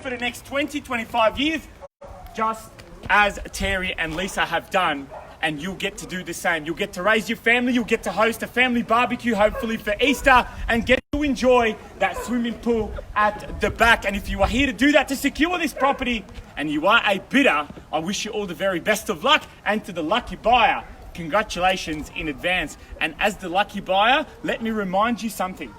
for the next 20, 25 years, just as Terry and Lisa have done, and you'll get to do the same. You'll get to raise your family, you'll get to host a family barbecue, hopefully for Easter, and get to enjoy that swimming pool at the back. And if you are here to do that, to secure this property, and you are a bidder, I wish you all the very best of luck. And to the lucky buyer, congratulations in advance. And as the lucky buyer, let me remind you something.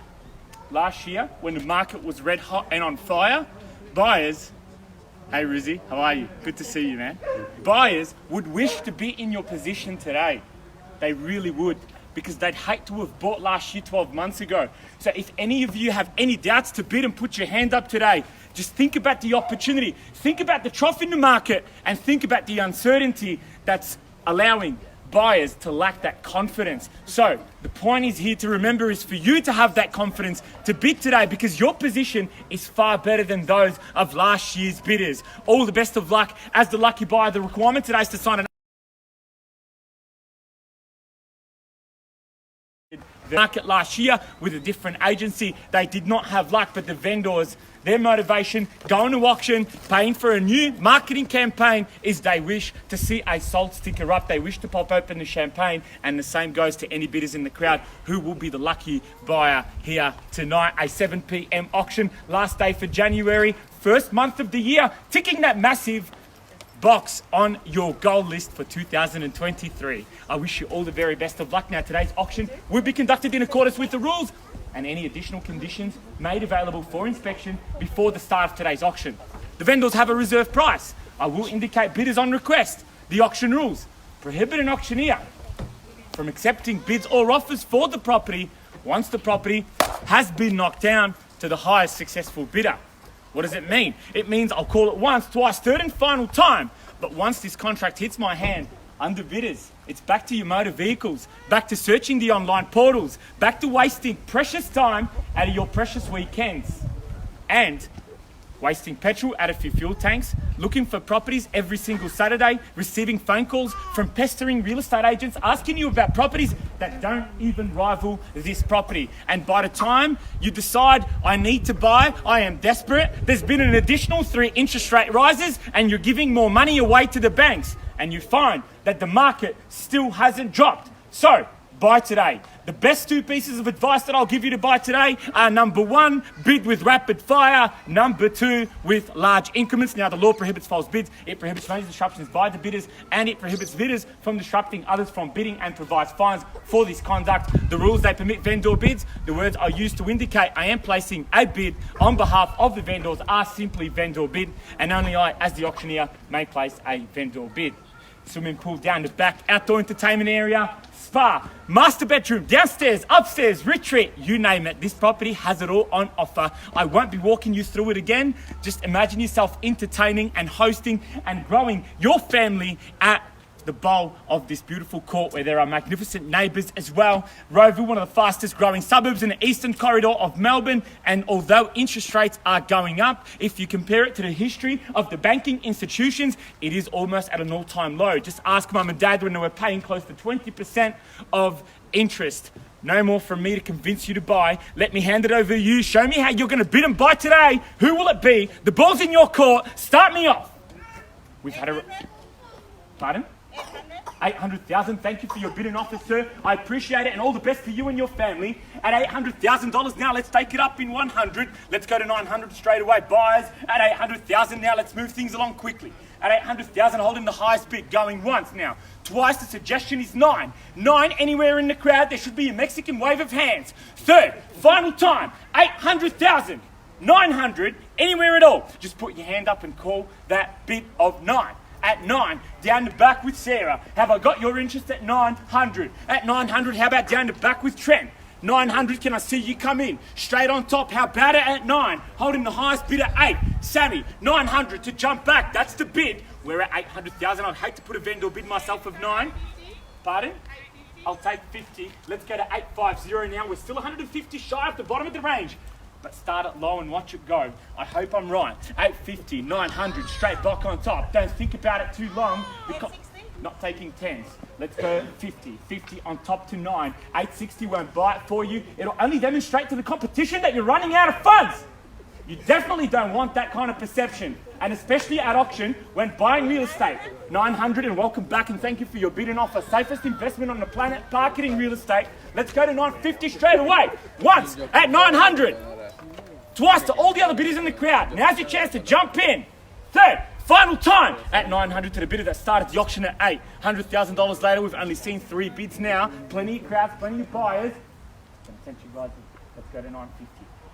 Last year, when the market was red hot and on fire, buyers, hey Rizzy, how are you? Good to see you, man. Buyers would wish to be in your position today. They really would, because they'd hate to have bought last year 12 months ago. So if any of you have any doubts to bid and put your hand up today, just think about the opportunity. Think about the trough in the market and think about the uncertainty that's allowing buyers to lack that confidence. So the point is here to remember is for you to have that confidence to bid today, because your position is far better than those of last year's bidders. All the best of luck as the lucky buyer. The requirement today is to sign the market last year with a different agency. They did not have luck, but the vendors, their motivation, going to auction, paying for a new marketing campaign, is they wish to see a salt sticker up. They wish to pop open the champagne, and the same goes to any bidders in the crowd who will be the lucky buyer here tonight. A 7 p.m. auction, last day for January, first month of the year, ticking that massive box on your goal list for 2023. I wish you all the very best of luck. Now, today's auction will be conducted in accordance with the rules, and any additional conditions made available for inspection before the start of today's auction. The vendors have a reserve price. I will indicate bidders on request. The auction rules prohibit an auctioneer from accepting bids or offers for the property once the property has been knocked down to the highest successful bidder. What does it mean? It means I'll call it once, twice, third and final time. But once this contract hits my hand, under bidders, it's back to your motor vehicles, back to searching the online portals, back to wasting precious time out of your precious weekends, and wasting petrol out of your fuel tanks, looking for properties every single Saturday, receiving phone calls from pestering real estate agents asking you about properties that don't even rival this property. And by the time you decide, I need to buy, I am desperate, there's been an additional 3 interest rate rises, and you're giving more money away to the banks, and you find that the market still hasn't dropped. So, buy today. The best 2 pieces of advice that I'll give you to buy today are: number 1, bid with rapid fire. Number 2, with large increments. Now, the law prohibits false bids. It prohibits major disruptions by the bidders, and it prohibits bidders from disrupting others from bidding, and provides fines for this conduct. The rules, they permit vendor bids. The words are used to indicate I am placing a bid on behalf of the vendors are simply vendor bid, and only I, as the auctioneer, may place a vendor bid. Swimming pool down the back, outdoor entertainment area, spa, master bedroom, downstairs, upstairs, retreat, you name it. This property has it all on offer. I won't be walking you through it again. Just imagine yourself entertaining and hosting and growing your family at the bowl of this beautiful court, where there are magnificent neighbours as well. Rowville, one of the fastest growing suburbs in the eastern corridor of Melbourne, and although interest rates are going up, if you compare it to the history of the banking institutions, it is almost at an all-time low. Just ask mum and dad when they were paying close to 20% of interest. No more from me to convince you to buy. Let me hand it over to you. Show me how you're going to bid and buy today. Who will it be? The ball's in your court. Start me off. We've had a... Pardon? 800,000. Thank you for your bid and offer, sir. I appreciate it, and all the best for you and your family. At $800,000 now, let's take it up in 100. Let's go to 900 straight away. Buyers at 800,000 now. Let's move things along quickly. At 800,000, holding the highest bid, going once now. Twice, the suggestion is 9. 9 anywhere in the crowd. There should be a Mexican wave of hands. Third, final time, 800,000. 900, anywhere at all. Just put your hand up and call that bid of 9. At 9, down the back with Sarah. Have I got your interest at 900? At 900, how about down the back with Trent? 900, can I see you come in? Straight on top, how about it at 9? Holding the highest bid at 8. Sammy, 900 to jump back, that's the bid. We're at 800,000, I'd hate to put a vendor bid myself of 9. Pardon? I'll take 50. Let's go to 850 now. We're still 150 shy of the bottom of the range. But start it low and watch it go. I hope I'm right. 850, 900, straight back on top. Don't think about it too long. Not taking 10s. Let's go 50. 50 on top to 9. 860 won't buy it for you. It'll only demonstrate to the competition that you're running out of funds. You definitely don't want that kind of perception, and especially at auction when buying real estate. 900, and welcome back, and thank you for your bid and offer. Safest investment on the planet, parking in real estate. Let's go to 950 straight away. Once at 900. Twice to all the other bidders in the crowd. Now's your chance to jump in. Third, final time at 900 to the bidder that started the auction at 8. $100,000 later, we've only seen 3 bids now. Plenty of crowds, plenty of buyers. Let's go to 950.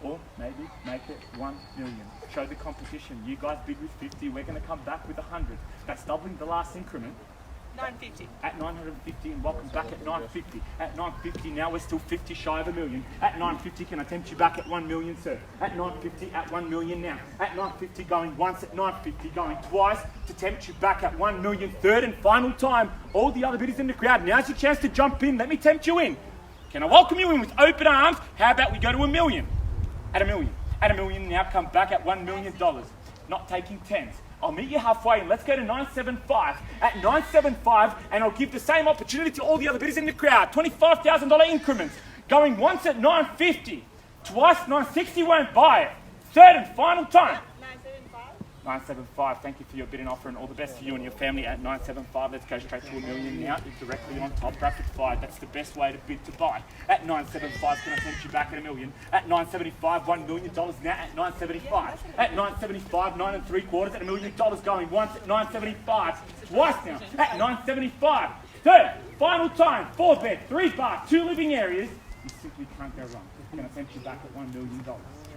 Or maybe make it 1 million. Show the competition. You guys bid with 50, we're going to come back with 100. That's doubling the last increment. 950. At 950, and welcome back at 950. At 950, now we're still 50 shy of a million. At 950, can I tempt you back at 1 million, sir? At 950, at 1 million now. At 950, going once. At 950, going twice to tempt you back at 1 million. Third and final time. All the other bidders in the crowd, now's your chance to jump in. Let me tempt you in. Can I welcome you in with open arms? How about we go to 1 million? At 1 million. At 1 million, now come back at $1 million. Not taking tens. I'll meet you halfway and let's go to 975. At 975, and I'll give the same opportunity to all the other bidders in the crowd. $25,000 increments. Going once at 950. Twice, 960 won't buy it. Third and final time. 975, thank you for your bid and offer, and all the best to you and your family at 975. Let's go straight to 1 million now. You're directly on top, rapid fire. That's the best way to bid to buy. At 975, can I tempt you back at 1 million? At 975, $1 million now at 975. At 975, 9 3/4 at $1 million going once at 975. Twice now at 975. Third, final time, 4 bed, 3 bar, 2 living areas. You simply can't go wrong. Can I tempt you back at $1 million?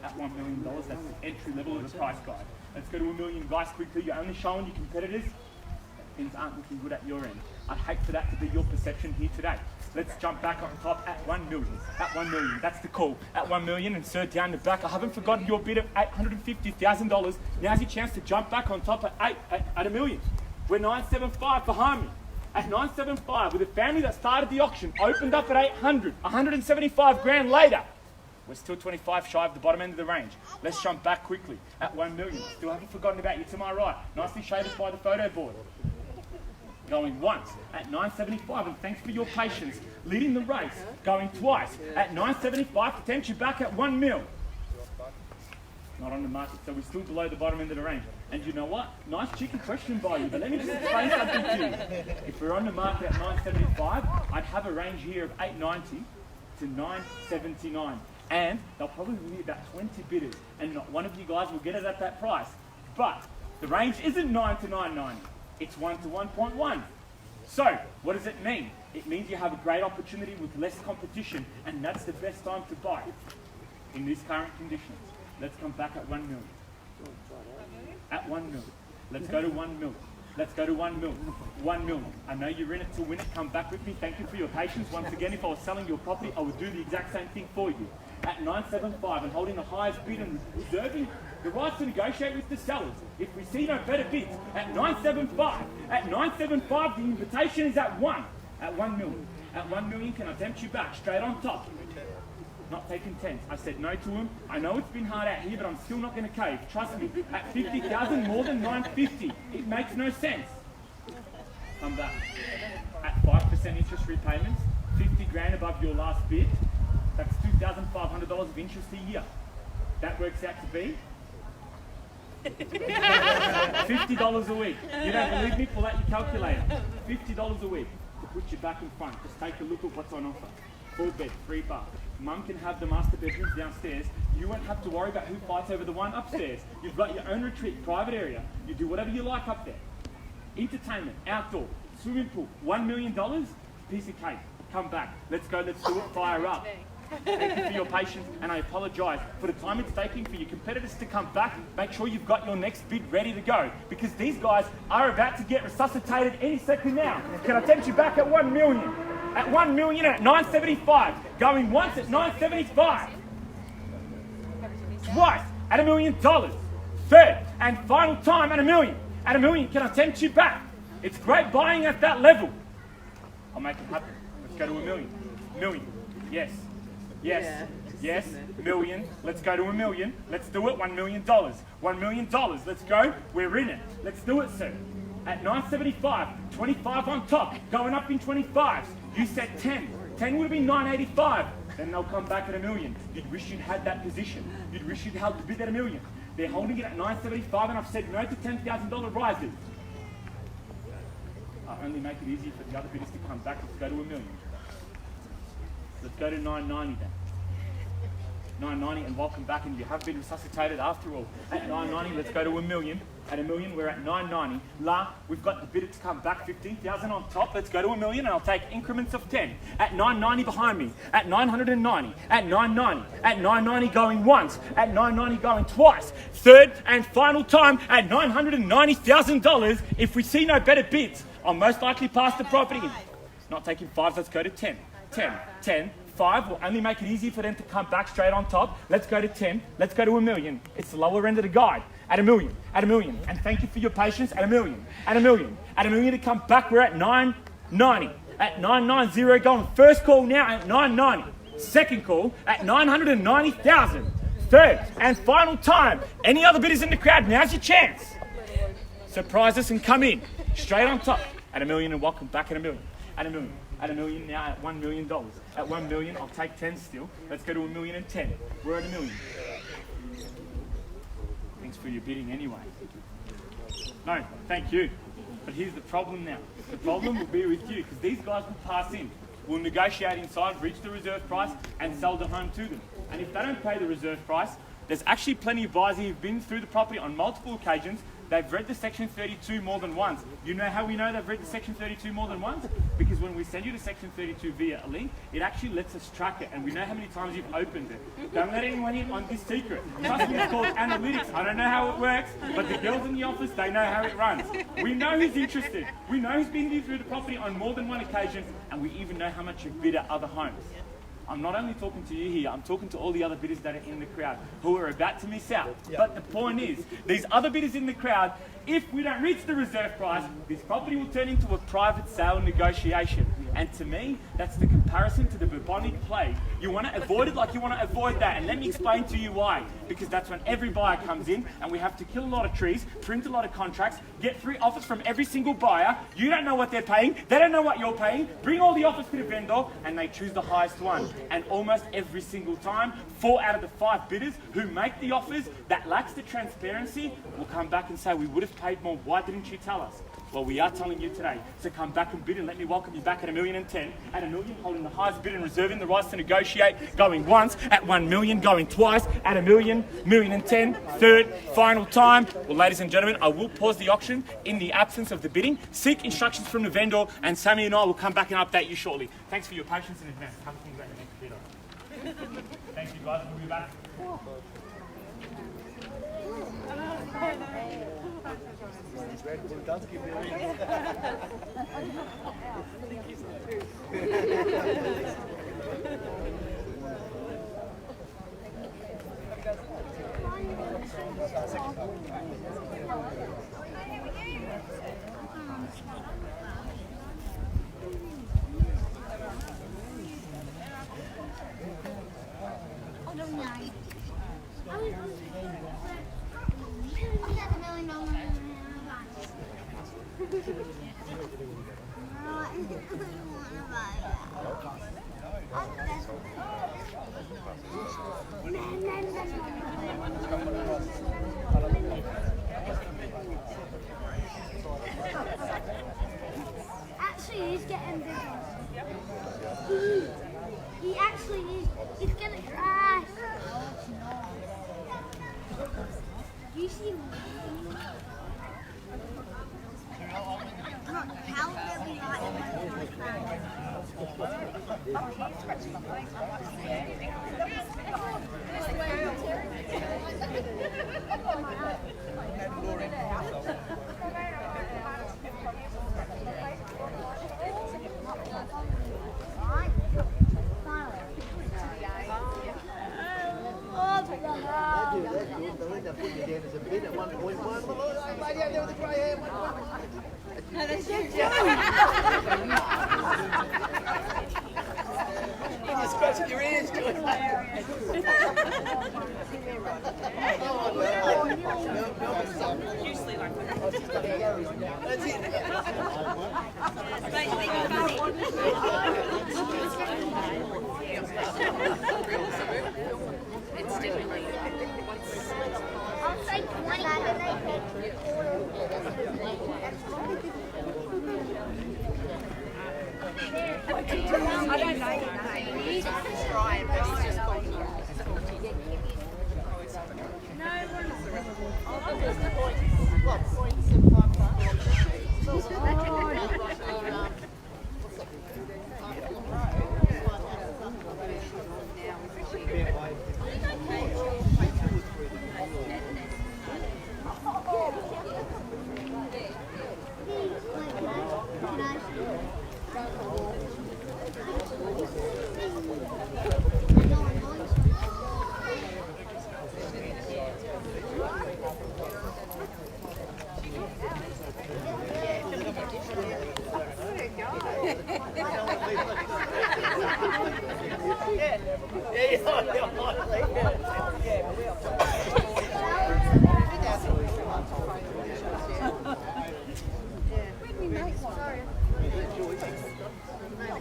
At $1 million, that's the entry level of the price guide. Let's go to 1 million, guys, quickly. You're only showing your competitors that things aren't looking good at your end. I'd hate for that to be your perception here today. Let's jump back on top at 1 million. At 1 million, that's the call. At 1 million, and sir, down the back, I haven't forgotten your bid of $850,000. Now's your chance to jump back on top at 1 million. We're 975 behind me. At 975, with a family that started the auction, opened up at 800, 175 grand later. We're still 25 shy of the bottom end of the range. Let's jump back quickly at 1 million. Still haven't forgotten about you to my right. Nicely shaded by the photo board. Going once at 975, and thanks for your patience. Leading the race, going twice at 975 to tempt you back at 1 mil. Not on the market, so we're still below the bottom end of the range. And you know what? Nice cheeky question by you, but let me just explain something to you. If we're on the market at 975, I'd have a range here of 890 to 979. And there'll probably be about 20 bidders, and not one of you guys will get it at that price. But the range isn't 9 to 990, it's 1 to 1.1. So what does it mean? It means you have a great opportunity with less competition, and that's the best time to buy in these current conditions. Let's come back at 1 million. At 1 million. Let's go to 1 million. Let's go to 1 million. 1 million. I know you're in it to win it. Come back with me. Thank you for your patience. Once again, if I was selling your property, I would do the exact same thing for you. At 975 and holding the highest bid and reserving the right to negotiate with the sellers. If we see no better bids, at 975. At 975, the invitation is at 1. At 1 million. At 1 million, can I tempt you back? Straight on top. Not taking tens. I said no to him. I know it's been hard out here, but I'm still not going to cave. Trust me. At 50,000, more than 950. It makes no sense. Come back. At 5% interest repayments, 50 grand above your last bid. That's $2,500 of interest a year. That works out to be $50 a week. You don't believe me? Pull out your calculator. $50 a week to put you back in front. Just take a look at what's on offer. 4 bed, 3 bar. Mum can have the master bedrooms downstairs. You won't have to worry about who fights over the one upstairs. You've got your own retreat, private area. You do whatever you like up there. Entertainment, outdoor, swimming pool, $1 million, piece of cake. Come back. Let's go, let's do it, fire up. Thank you for your patience, and I apologise for the time it's taking for your competitors to come back. Make sure you've got your next bid ready to go, because these guys are about to get resuscitated any second now. Can I tempt you back at 1 million? At 1 million at 975. Going once at 975. Twice at $1 million. Third and final time at 1 million. At 1 million, can I tempt you back? It's great buying at that level. I'll make it happen. Let's go to 1 million. Million. Yes. Yes. Yes. Million. Let's go to 1 million. Let's do it. $1 million. $1 million. Let's go. We're in it. Let's do it, sir. At 975, 25 on top, going up in 25s. You said 10. 10 would have been 985. Then they'll come back at $1 million. You'd wish you'd had that position. You'd wish you'd held the bid at $1 million. They're holding it at $975, and I've said no to $10,000 rises. I only make it easy for the other bidders to come back. Let's go to $1 million. Let's go to $990 then. $990 and welcome back, and you have been resuscitated after all. At $990, let's go to $1 million. At $1 million, we're at $990. We've got the bidder to come back, 15,000 on top. Let's go to $1 million, and I'll take increments of 10. At $990 behind me. At $990. At $990. At $990 going once. At $990 going twice. Third and final time at $990,000. If we see no better bids, I'll most likely pass the property in. Not taking 5, let's go to 10. 10. 10. 5 will only make it easy for them to come back straight on top. Let's go to 10. Let's go to $1 million. It's the lower end of the guide. At $1 million. At $1 million. And thank you for your patience. At $1 million. At $1 million. At $1 million to come back, we're at $990. At $990 going. First call now at $990. Second call at $990,000. Third and final time. Any other bidders in the crowd? Now's your chance. Surprise us and come in. Straight on top. At $1 million and welcome back at $1 million. At $1 million. At $1 million now at $1 million. At $1 million, I'll take 10 still. Let's go to $1 million and 10. We're at $1 million. Thanks for your bidding anyway. No, thank you. But here's the problem now. The problem will be with you because these guys will pass in. We'll negotiate inside, reach the reserve price and sell the home to them. And if they don't pay the reserve price, there's actually plenty of buyers who've been through the property on multiple occasions. They've read the Section 32 more than once. You know how we know they've read the Section 32 more than once? Because when we send you the Section 32 via a link, it actually lets us track it, and we know how many times you've opened it. Don't let anyone in on this secret. Trust me, it's called analytics. I don't know how it works, but the girls in the office, they know how it runs. We know who's interested. We know who's been through the property on more than one occasion, and we even know how much you've bid at other homes. I'm not only talking to you here, I'm talking to all the other bidders that are in the crowd who are about to miss out. Yep. But the point is, these other bidders in the crowd, if we don't reach the reserve price, this property will turn into a private sale negotiation. And to me, that's the comparison to the bubonic plague. You want to avoid it like you want to avoid that. And let me explain to you why. Because that's when every buyer comes in and we have to kill a lot of trees, print a lot of contracts, get 3 offers from every single buyer. You don't know what they're paying. They don't know what you're paying. Bring all the offers to the vendor and they choose the highest one. And almost every single time, 4 out of the 5 bidders who make the offers that lacks the transparency will come back and say, we would have paid more. Why didn't you tell us? Well, we are telling you today. So come back and bid and let me welcome you back at $1 million and 10. At $1 million, holding the highest bid and reserving the rights to negotiate. Going once at $1 million, going twice at $1 million, $1 million and 10. Third, final time. Well, ladies and gentlemen, I will pause the auction in the absence of the bidding. Seek instructions from the vendor, and Sammy and I will come back and update you shortly. Thanks for your patience in advance. Have a think about the next bidder. Thank you, guys. We'll be back. Actually, he's getting bigger. He actually is. He's gonna crash. You see? How will we not No, that's your joke. You're just scratching your ears, Joy. Usually like that. That's it. It's basically funny. It's definitely. I'll say 20. I don't know. He's trying, but he's just called.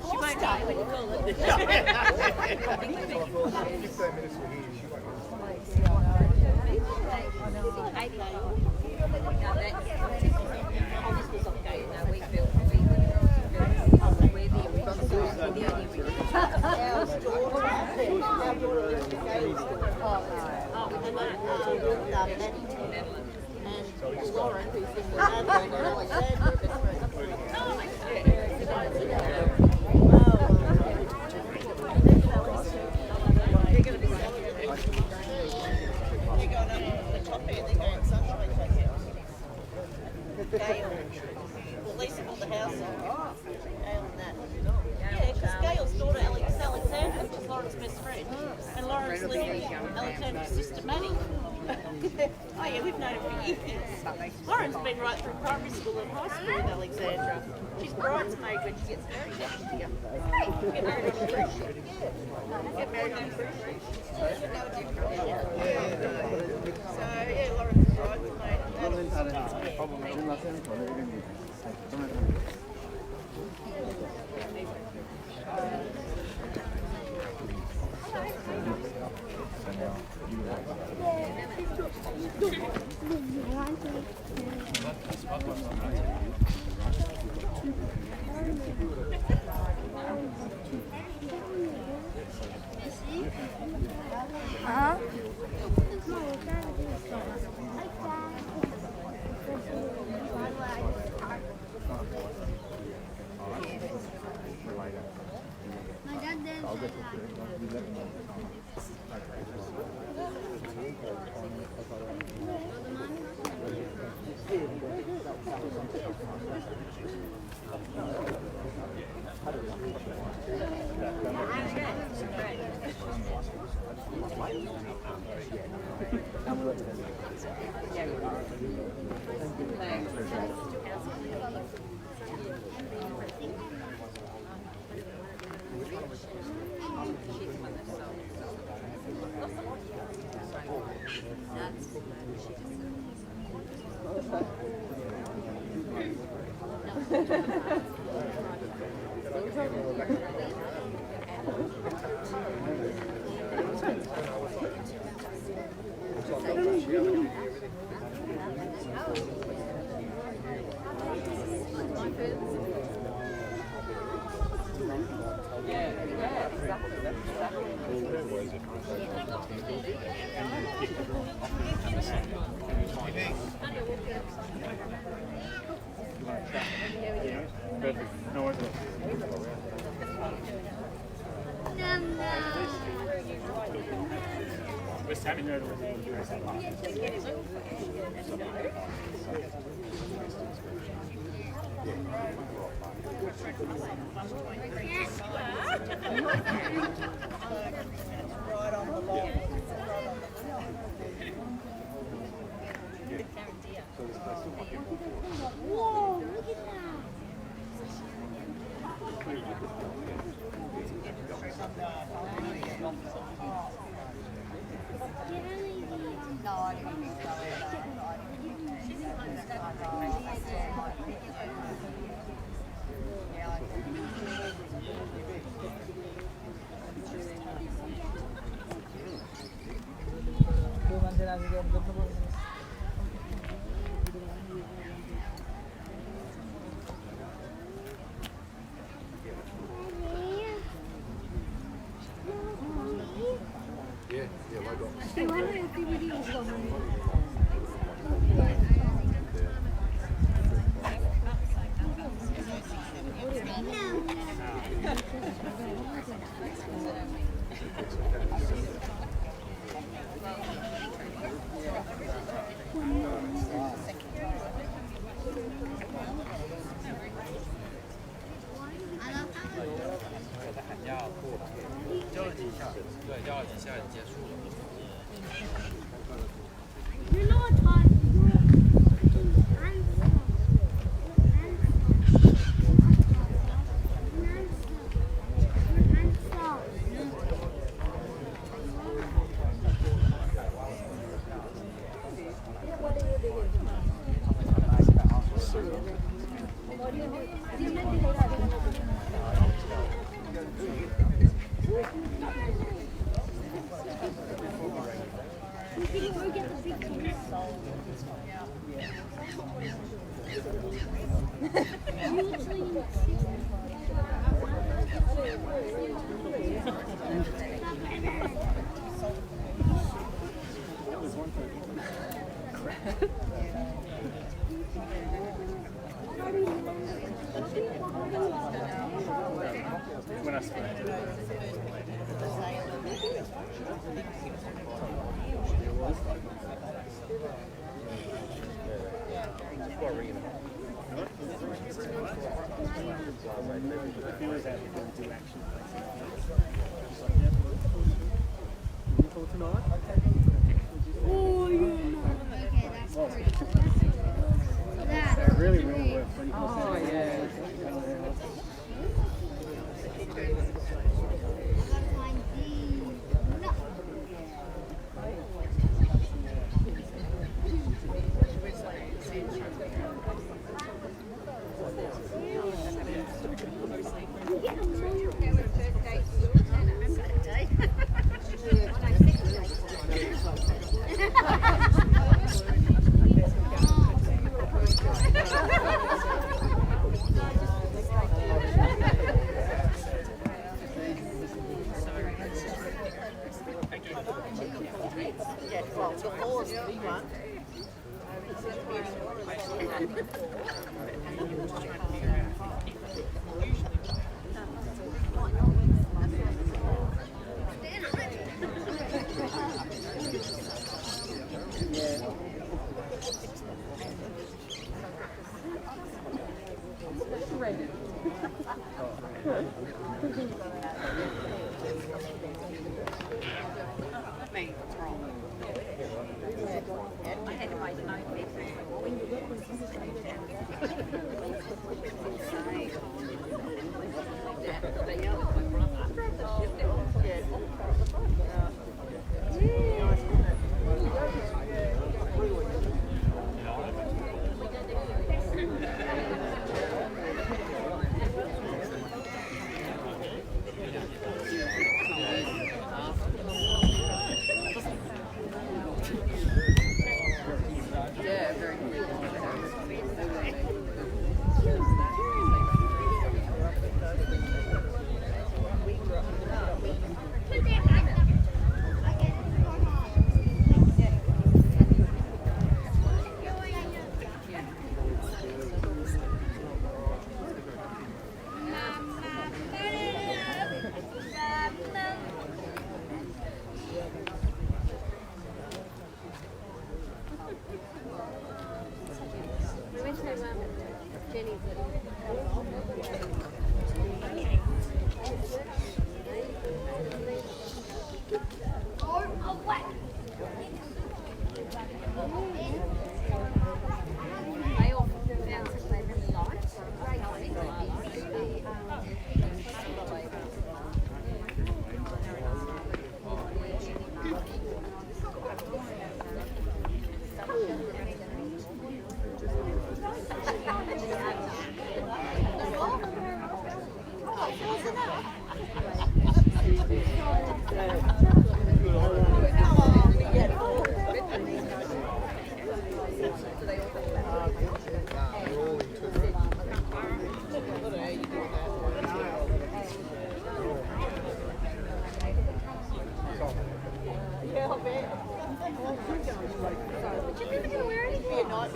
She won't know when you call it. And Lauren, who's in the Netherlands, and Alexandra, well, Lisa bought the house on Gail and that. Yeah, because Gail's daughter Alexandra was Lauren's best friend, and Lauren's living Alexandra's sister Maddie. Oh yeah, we've known her for years. Lauren's been right through primary school and high school with Alexandra. She's bridesmaid when she gets married next year. Get married on a cruise ship. Get married on a cruise ship. So yeah, Lauren's bridesmaid. My dad did. Right on the line. Whoa, look at that. You're not hot. When I sprayed it. Oh, you're not. Okay, that's great. That's Really, really worth 24 Oh, yeah. Yeah, well, the floor's the big one. Me, what's wrong? I had to make a note Yeah, very good.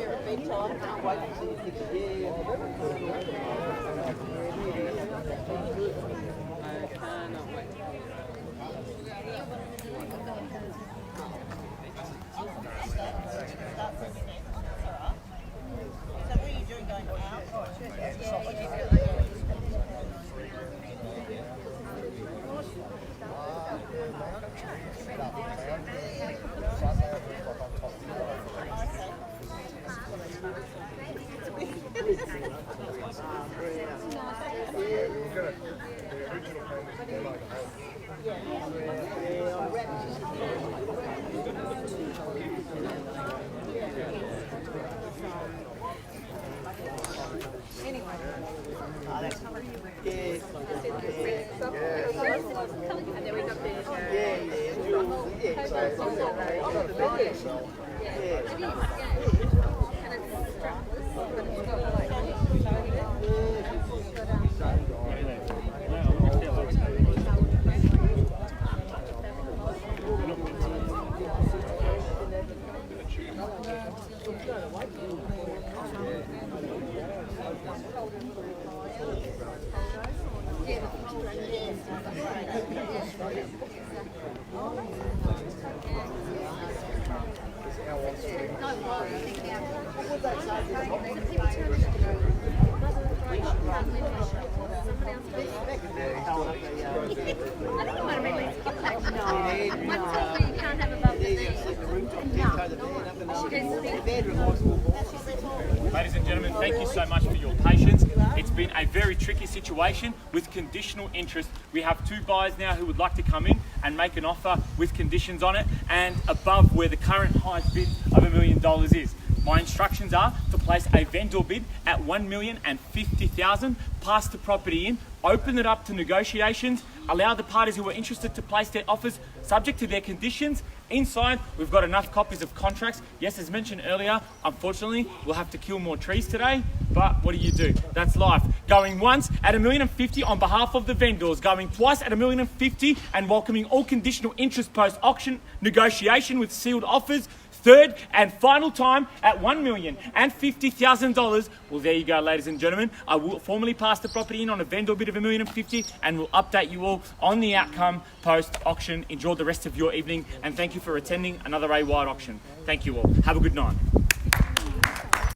Big time. Can't wait to see you next year. So what are you doing going out? Ladies and gentlemen, thank you so much for your patience. It's been a very tricky situation with conditional interest. We have two buyers now who would like to come in and make an offer with conditions on it and above where the current highest bid of $1 million is. My instructions are to place a vendor bid at $1,050,000, pass the property in, open it up to negotiations, allow the parties who are interested to place their offers subject to their conditions. Inside, we've got enough copies of contracts. Yes, as mentioned earlier, unfortunately, we'll have to kill more trees today, but what do? That's life. Going once at $1,050,000 on behalf of the vendors, going twice at $1,050,000 and welcoming all conditional interest post-auction negotiation with sealed offers. Third and final time at $1,050,000. Well, there you go, ladies and gentlemen. I will formally pass the property in on a vendor bid of $1,050,000 and we'll update you all on the outcome post-auction. Enjoy the rest of your evening and thank you for attending another A-Wide auction. Thank you all. Have a good night.